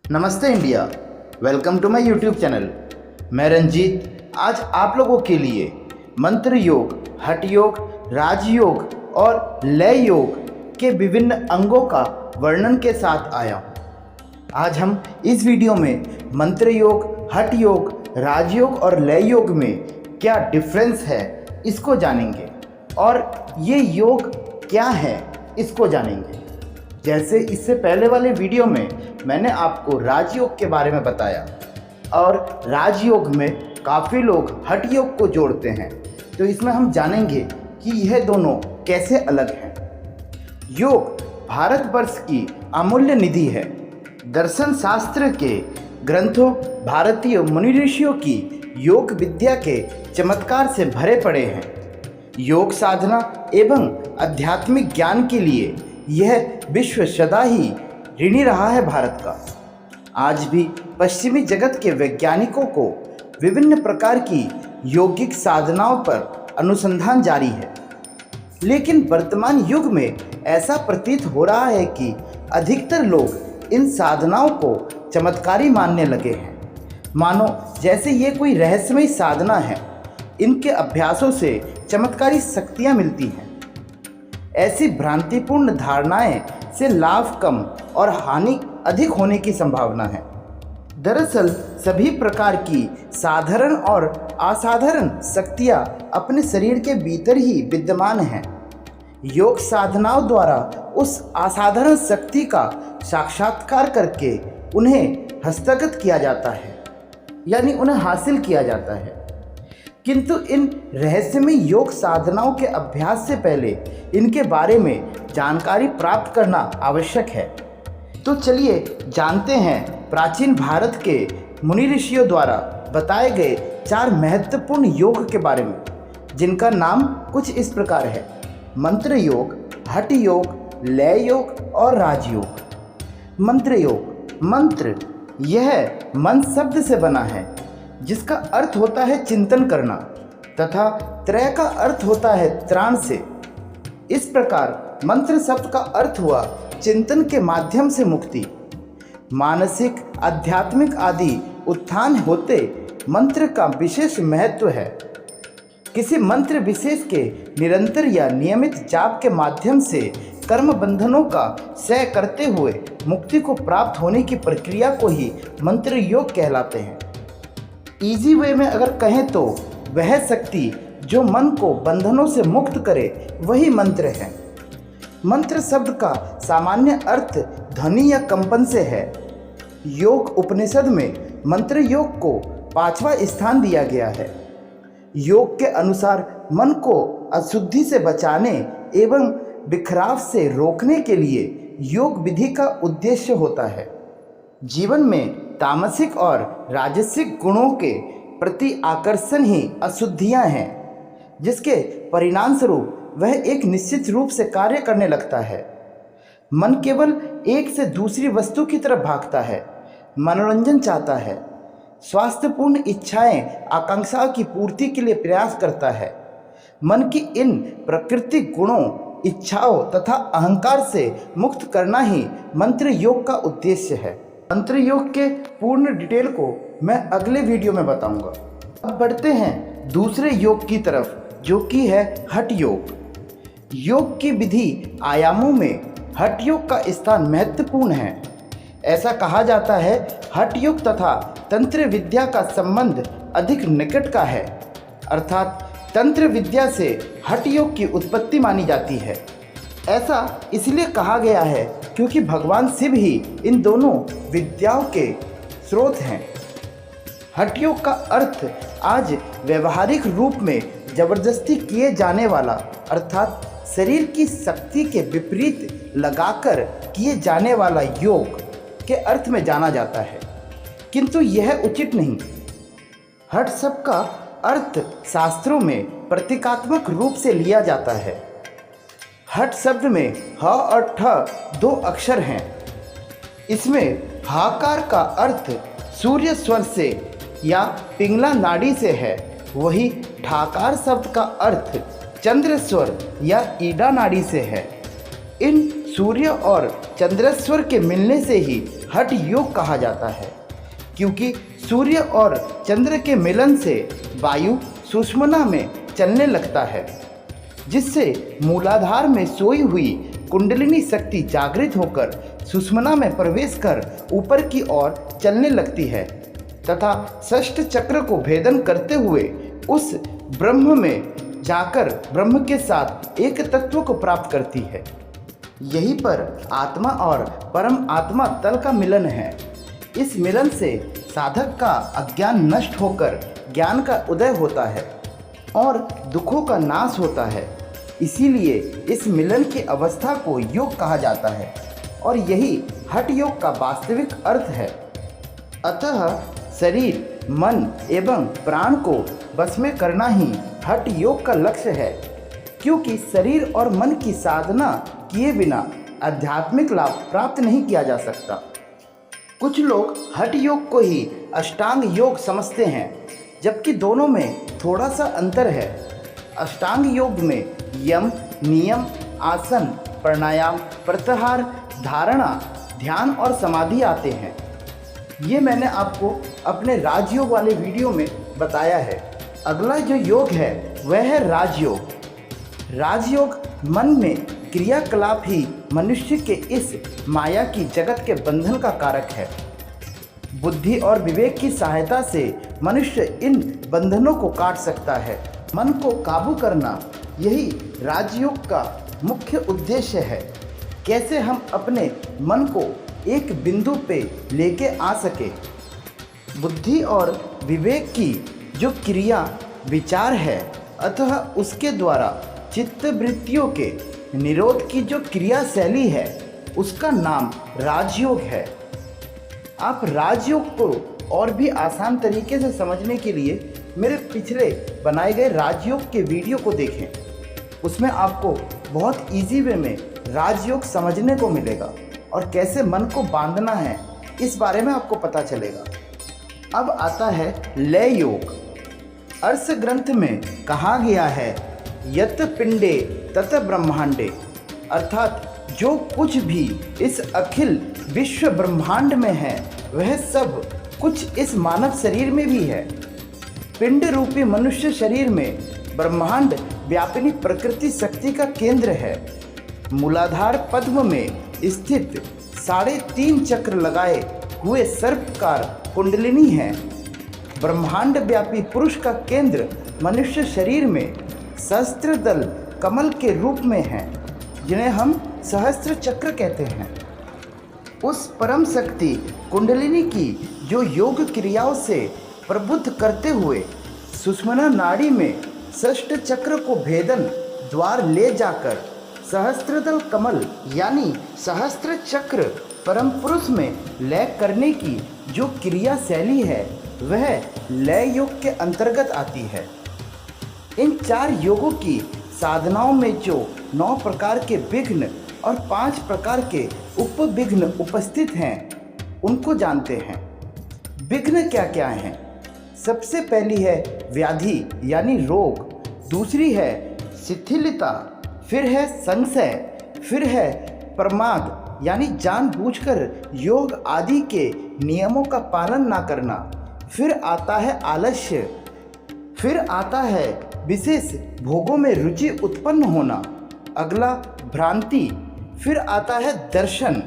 नमस्ते India. Welcome to my YouTube channel. मैं रंजीत आज आप लोगों के लिए मंत्र योग, हठ योग, राजयोग और लय योग के विभिन्न अंगों का वर्णन के साथ आया हूँ। आज हम इस वीडियो में मंत्र योग, हठ योग, राजयोग और लय योग में क्या डिफरेंस है इसको जानेंगे और ये योग क्या है इसको जानेंगे। जैसे इससे पहले वाले वीडियो में मैंने आपको राजयोग के बारे में बताया और राजयोग में काफ़ी लोग हठ योग को जोड़ते हैं, तो इसमें हम जानेंगे कि यह दोनों कैसे अलग हैं। योग भारतवर्ष की अमूल्य निधि है। दर्शन शास्त्र के ग्रंथों, भारतीय मुनि ऋषियों की योग विद्या के चमत्कार से भरे पड़े हैं। योग साधना एवं आध्यात्मिक ज्ञान के लिए यह विश्व सदा ही ऋणी रहा है भारत का। आज भी पश्चिमी जगत के वैज्ञानिकों को विभिन्न प्रकार की यौगिक साधनाओं पर अनुसंधान जारी है, लेकिन वर्तमान युग में ऐसा प्रतीत हो रहा है कि अधिकतर लोग इन साधनाओं को चमत्कारी मानने लगे हैं, मानो जैसे ये कोई रहस्यमयी साधना है। इनके अभ्यासों से चमत्कारी शक्तियाँ मिलती हैं। ऐसी भ्रांतिपूर्ण धारणाएं से लाभ कम और हानि अधिक होने की संभावना है। दरअसल सभी प्रकार की साधारण और असाधारण शक्तियां अपने शरीर के भीतर ही विद्यमान हैं। योग साधनाओं द्वारा उस असाधारण शक्ति का साक्षात्कार करके उन्हें हस्तगत किया जाता है, यानी उन्हें हासिल किया जाता है। किंतु इन रहस्यमय योग साधनाओं के अभ्यास से पहले इनके बारे में जानकारी प्राप्त करना आवश्यक है। तो चलिए जानते हैं प्राचीन भारत के मुनि ऋषियों द्वारा बताए गए 4 महत्वपूर्ण योग के बारे में, जिनका नाम कुछ इस प्रकार है: मंत्र योग, हठ योग, लय योग और राजयोग। मंत्र योग। मंत्र यह मन शब्द से बना है, जिसका अर्थ होता है चिंतन करना, तथा त्रय का अर्थ होता है त्राण से। इस प्रकार मंत्र शब्द का अर्थ हुआ चिंतन के माध्यम से मुक्ति। मानसिक, आध्यात्मिक आदि उत्थान होते मंत्र का विशेष महत्व है। किसी मंत्र विशेष के निरंतर या नियमित जाप के माध्यम से कर्म बंधनों का क्षय करते हुए मुक्ति को प्राप्त होने की प्रक्रिया को ही मंत्र योग कहलाते हैं। इजी वे में अगर कहें तो वह शक्ति जो मन को बंधनों से मुक्त करे वही मंत्र है। मंत्र शब्द का सामान्य अर्थ ध्वनि या कंपन से है। योग उपनिषद में मंत्र योग को 5वां स्थान दिया गया है। योग के अनुसार मन को अशुद्धि से बचाने एवं बिखराव से रोकने के लिए योग विधि का उद्देश्य होता है। जीवन में तामसिक और राजसिक गुणों के प्रति आकर्षण ही अशुद्धियां हैं, जिसके परिणाम स्वरूप वह एक निश्चित रूप से कार्य करने लगता है। मन केवल एक से दूसरी वस्तु की तरफ भागता है, मनोरंजन चाहता है, स्वास्थ्यपूर्ण इच्छाएं, आकांक्षाओं की पूर्ति के लिए प्रयास करता है। मन की इन प्राकृतिक गुणों, इच्छाओं तथा अहंकार से मुक्त करना ही मंत्र योग का उद्देश्य है। मंत्र योग के पूर्ण डिटेल को मैं अगले वीडियो में बताऊंगा। अब बढ़ते हैं दूसरे योग की तरफ, जो कि है हठ योग। योग की विधि आयामों में हठ योग का स्थान महत्वपूर्ण है। ऐसा कहा जाता है हठ योग तथा तंत्र विद्या का संबंध अधिक निकट का है, अर्थात तंत्र विद्या से हठ योग की उत्पत्ति मानी जाती है। ऐसा इसलिए कहा गया है क्योंकि भगवान शिव ही इन दोनों विद्याओं के स्रोत हैं। हठ योग का अर्थ आज व्यवहारिक रूप में जबरदस्ती किए जाने वाला, अर्थात शरीर की शक्ति के विपरीत लगाकर किए जाने वाला योग के अर्थ में जाना जाता है, किंतु यह उचित नहीं। हठ शब्द का अर्थ शास्त्रों में प्रतीकात्मक रूप से लिया जाता है। हठ शब्द में ह और ठ 2 अक्षर हैं। इसमें हाकार का अर्थ सूर्य स्वर से या पिंगला नाड़ी से है, वही ठाकार शब्द का अर्थ चंद्रेश्वर या ईडा नाड़ी से है। इन सूर्य और चंद्रेश्वर के मिलने से ही हठ योग कहा जाता है, क्योंकि सूर्य और चंद्र के मिलन से वायु सुषुम्ना में चलने लगता है, जिससे मूलाधार में सोई हुई कुंडलिनी शक्ति जागृत होकर सुषुम्ना में प्रवेश कर ऊपर की ओर चलने लगती है तथा षष्ठ चक्र को भेदन करते हुए उस ब्रह्म में जाकर ब्रह्म के साथ एक तत्व को प्राप्त करती है। यहीं पर आत्मा और परम आत्मा तल का मिलन है। इस मिलन से साधक का अज्ञान नष्ट होकर ज्ञान का उदय होता है और दुखों का नाश होता है। इसीलिए इस मिलन की अवस्था को योग कहा जाता है और यही हठ योग का वास्तविक अर्थ है। अतः शरीर, मन एवं प्राण को बस में करना ही हठ योग का लक्ष्य है, क्योंकि शरीर और मन की साधना किए बिना आध्यात्मिक लाभ प्राप्त नहीं किया जा सकता। कुछ लोग हठ योग को ही अष्टांग योग समझते हैं, जबकि दोनों में थोड़ा सा अंतर है। अष्टांग योग में यम, नियम, आसन, प्राणायाम, प्रत्याहार, धारणा, ध्यान और समाधि आते हैं। ये मैंने आपको अपने राजयोग वाले वीडियो में बताया है। अगला जो योग है वह है राजयोग। राजयोग मन में क्रियाकलाप ही मनुष्य के इस माया की जगत के बंधन का कारक है। बुद्धि और विवेक की सहायता से मनुष्य इन बंधनों को काट सकता है। मन को काबू करना यही राजयोग का मुख्य उद्देश्य है। कैसे हम अपने मन को एक बिंदु पे लेके आ सके। बुद्धि और विवेक की जो क्रिया विचार है, अतः उसके द्वारा चित्त वृत्तियों के निरोध की जो क्रिया शैली है, उसका नाम राजयोग है। आप राजयोग को और भी आसान तरीके से समझने के लिए मेरे पिछले बनाए गए राजयोग के वीडियो को देखें। उसमें आपको बहुत इजी वे में राजयोग समझने को मिलेगा और कैसे मन को बांधना है इस बारे में आपको पता चलेगा। अब आता है लय योग। अर्श ग्रंथ में कहा गया है यत पिंडे तत ब्रह्मांडे, अर्थात जो कुछ भी इस अखिल विश्व ब्रह्मांड में है वह सब कुछ इस मानव शरीर में भी है। पिंड रूपी मनुष्य शरीर में ब्रह्मांड व्यापिनी प्रकृति शक्ति का केंद्र है। मूलाधार पद्म में स्थित 3.5 चक्र लगाए हुए सर्पकार कुंडलिनी है। ब्रह्मांड व्यापी पुरुष का केंद्र मनुष्य शरीर में सहस्त्र दल कमल के रूप में है, जिन्हें हम सहस्त्र चक्र कहते हैं। उस परम शक्ति कुंडलिनी की जो योग क्रियाओं से प्रबुद्ध करते हुए सुषुम्ना नाड़ी में षष्ठ चक्र को भेदन द्वार ले जाकर सहस्त्रदल कमल यानी सहस्त्र चक्र परम पुरुष में लय करने की जो क्रिया शैली है वह लय योग के अंतर्गत आती है। इन 4 योगों की साधनाओं में जो 9 प्रकार के विघ्न और 5 प्रकार के उपविघ्न उपस्थित हैं उनको जानते हैं। विघ्न क्या क्या हैं? सबसे पहली है व्याधि यानी रोग, दूसरी है शिथिलता, फिर है संशय, फिर है प्रमाद यानी जानबूझकर योग आदि के नियमों का पालन ना करना, फिर आता है आलस्य, फिर आता है विशेष भोगों में रुचि उत्पन्न होना, अगला भ्रांति, फिर आता है दर्शन,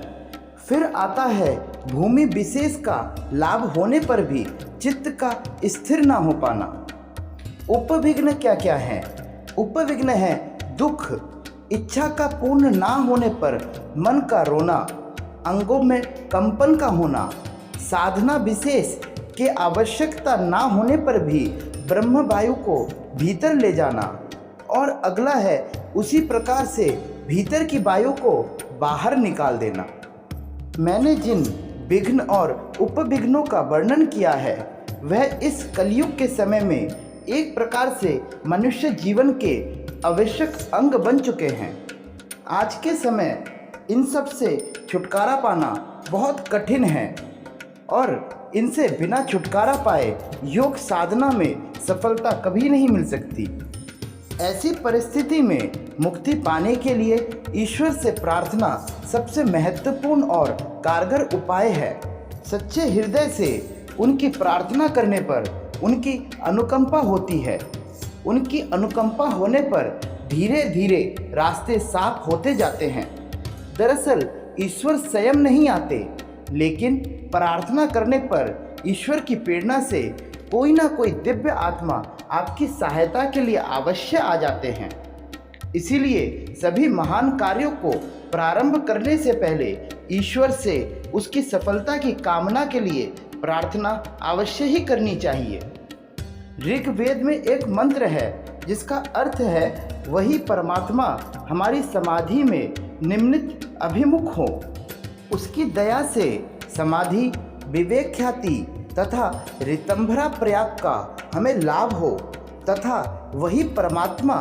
फिर आता है भूमि विशेष का लाभ होने पर भी चित्त का स्थिर ना हो पाना। उपविघ्न क्या क्या है? उपविघ्न है दुख, इच्छा का पूर्ण ना होने पर मन का रोना, अंगों में कंपन का होना, साधना विशेष के आवश्यकता ना होने पर भी ब्रह्म वायु को भीतर ले जाना, और अगला है उसी प्रकार से भीतर की वायु को बाहर निकाल देना। मैंने जिन विघ्न और उपविघ्नों का वर्णन किया है वह इस कलयुग के समय में एक प्रकार से मनुष्य जीवन के आवश्यक अंग बन चुके हैं। आज के समय इन सब से छुटकारा पाना बहुत कठिन है और इनसे बिना छुटकारा पाए योग साधना में सफलता कभी नहीं मिल सकती। ऐसी परिस्थिति में मुक्ति पाने के लिए ईश्वर से प्रार्थना सबसे महत्वपूर्ण और कारगर उपाय है। सच्चे हृदय से उनकी प्रार्थना करने पर उनकी अनुकंपा होती है। उनकी अनुकंपा होने पर धीरे धीरे रास्ते साफ होते जाते हैं। दरअसल ईश्वर स्वयं नहीं आते, लेकिन प्रार्थना करने पर ईश्वर की प्रेरणा से कोई ना कोई दिव्य आत्मा आपकी सहायता के लिए अवश्य आ जाते हैं। इसीलिए सभी महान कार्यों को प्रारंभ करने से पहले ईश्वर से उसकी सफलता की कामना के लिए प्रार्थना अवश्य ही करनी चाहिए। ऋग्वेद में एक मंत्र है जिसका अर्थ है, वही परमात्मा हमारी समाधि में निम्नित अभिमुख हो। उसकी दया से समाधि, विवेक ख्याति तथा ऋतंभरा प्रयाग का हमें लाभ हो तथा वही परमात्मा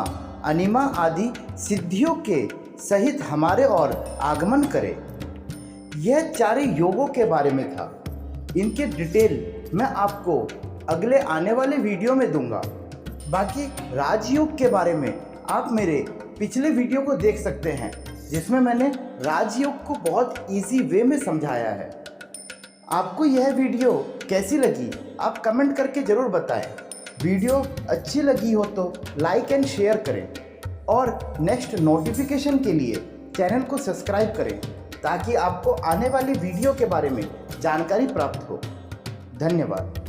अनिमा आदि सिद्धियों के सहित हमारे ओर आगमन करे। यह चार योगों के बारे में था। इनके डिटेल मैं आपको अगले आने वाले वीडियो में दूंगा। बाकी राजयोग के बारे में आप मेरे पिछले वीडियो को देख सकते हैं, जिसमें मैंने राजयोग को बहुत इजी वे में समझाया है। आपको यह वीडियो कैसी लगी आप कमेंट करके ज़रूर बताएं। वीडियो अच्छी लगी हो तो लाइक एंड शेयर करें और नेक्स्ट नोटिफिकेशन के लिए चैनल को सब्सक्राइब करें, ताकि आपको आने वाली वीडियो के बारे में जानकारी प्राप्त हो। धन्यवाद।